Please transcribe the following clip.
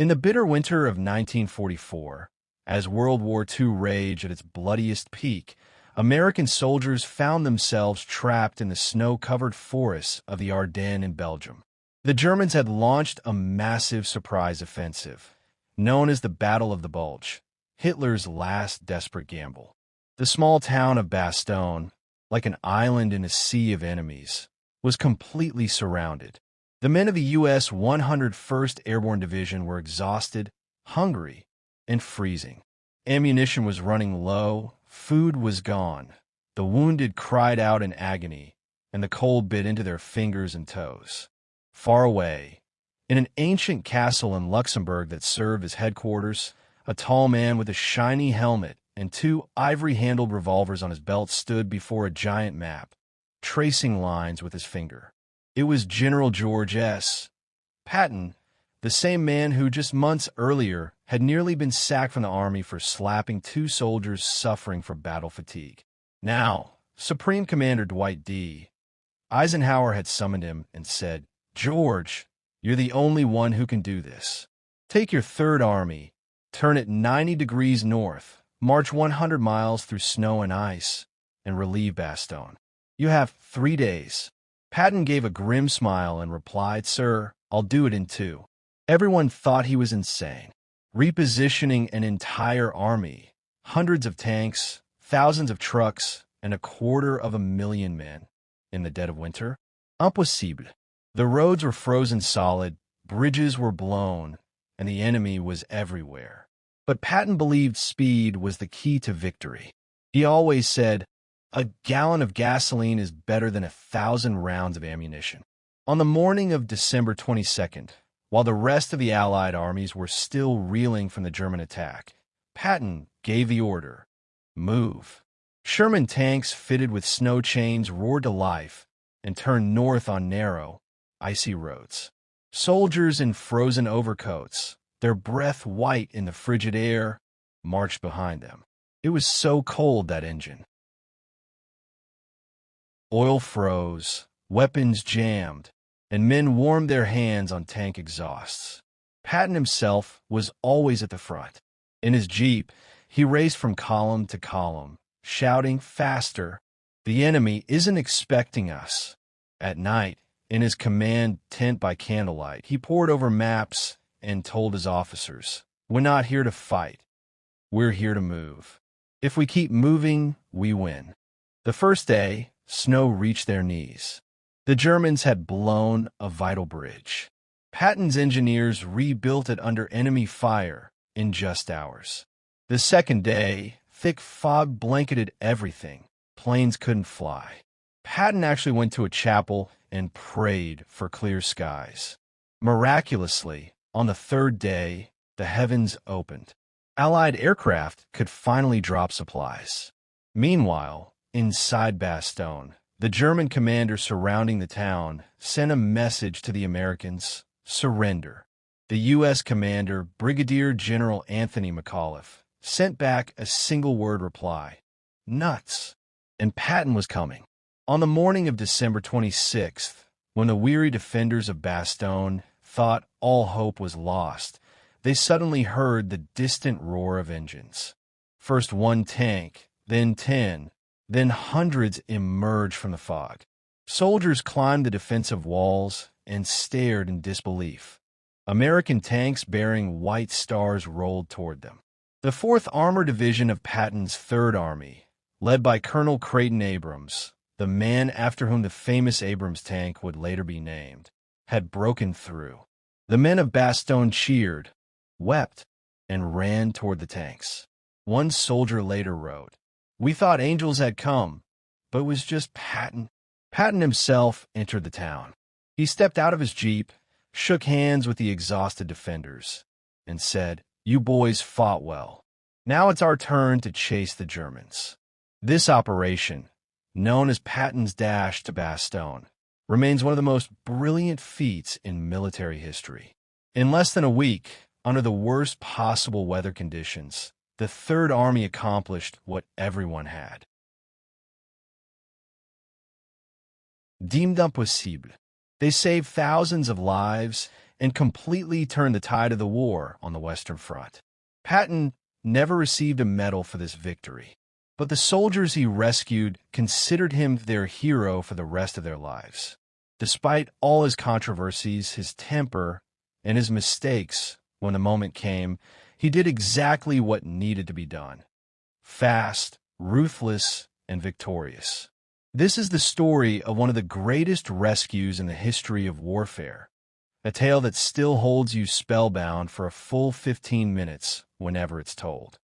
In the bitter winter of 1944, as World War II raged at its bloodiest peak, American soldiers found themselves trapped in the snow-covered forests of the Ardennes in Belgium. The Germans had launched a massive surprise offensive, known as the Battle of the Bulge, Hitler's last desperate gamble. The small town of Bastogne, like an island in a sea of enemies, was completely surrounded. The men of the U.S. 101st Airborne Division were exhausted, hungry, and freezing. Ammunition was running low, food was gone. The wounded cried out in agony, and the cold bit into their fingers and toes. Far away, in an ancient castle in Luxembourg that served as headquarters, a tall man with a shiny helmet and two ivory-handled revolvers on his belt stood before a giant map, tracing lines with his finger. It was General George Patton, the same man who just months earlier had nearly been sacked from the army for slapping two soldiers suffering from battle fatigue. Now, Supreme Commander Dwight D. Eisenhower had summoned him and said, "George, you're the only one who can do this. Take your Third Army, turn it 90 degrees north, march 100 miles through snow and ice, and relieve Bastogne. You have 3 days." Patton gave a grim smile and replied, "Sir, I'll do it in 2. Everyone thought he was insane. Repositioning an entire army, hundreds of tanks, thousands of trucks, and 250,000 men in the dead of winter? Impossible. The roads were frozen solid, bridges were blown, and the enemy was everywhere. But Patton believed speed was the key to victory. He always said, "A gallon of gasoline is better than 1,000 rounds of ammunition." On the morning of December 22nd, while the rest of the Allied armies were still reeling from the German attack, Patton gave the order, "Move." Sherman tanks fitted with snow chains roared to life and turned north on narrow, icy roads. Soldiers in frozen overcoats, their breath white in the frigid air, marched behind them. It was so cold, that engine. Oil froze, weapons jammed, and men warmed their hands on tank exhausts. Patton himself was always at the front. In his Jeep, he raced from column to column, shouting, "Faster! The enemy isn't expecting us." At night, in his command tent by candlelight, he pored over maps and told his officers, "We're not here to fight. We're here to move. If we keep moving, we win." The first day, snow reached their knees. The Germans had blown a vital bridge. Patton's engineers rebuilt it under enemy fire in just hours. The second day, thick fog blanketed everything. Planes couldn't fly. Patton actually went to a chapel and prayed for clear skies. Miraculously, on the third day, the heavens opened. Allied aircraft could finally drop supplies. Meanwhile, inside Bastogne, the German commander surrounding the town sent a message to the Americans: surrender. The U.S. commander, Brigadier General Anthony McAuliffe, sent back a single-word reply: nuts. And Patton was coming. On the morning of December 26th, when the weary defenders of Bastogne thought all hope was lost, they suddenly heard the distant roar of engines. First one tank, then 10, then hundreds emerged from the fog. Soldiers climbed the defensive walls and stared in disbelief. American tanks bearing white stars rolled toward them. The 4th Armored Division of Patton's Third Army, led by Colonel Creighton Abrams, the man after whom the famous Abrams tank would later be named, had broken through. The men of Bastogne cheered, wept, and ran toward the tanks. One soldier later wrote, "We thought angels had come, but it was just Patton." Patton himself entered the town. He stepped out of his Jeep, shook hands with the exhausted defenders, and said, "You boys fought well. Now it's our turn to chase the Germans." This operation, known as Patton's Dash to Bastogne, remains one of the most brilliant feats in military history. In less than a week, under the worst possible weather conditions, the Third Army accomplished what everyone had deemed impossible. They saved thousands of lives and completely turned the tide of the war on the Western Front. Patton never received a medal for this victory, but the soldiers he rescued considered him their hero for the rest of their lives. Despite all his controversies, his temper, and his mistakes, when the moment came, he did exactly what needed to be done. Fast, ruthless, and victorious. This is the story of one of the greatest rescues in the history of warfare, a tale that still holds you spellbound for a full 15 minutes whenever it's told.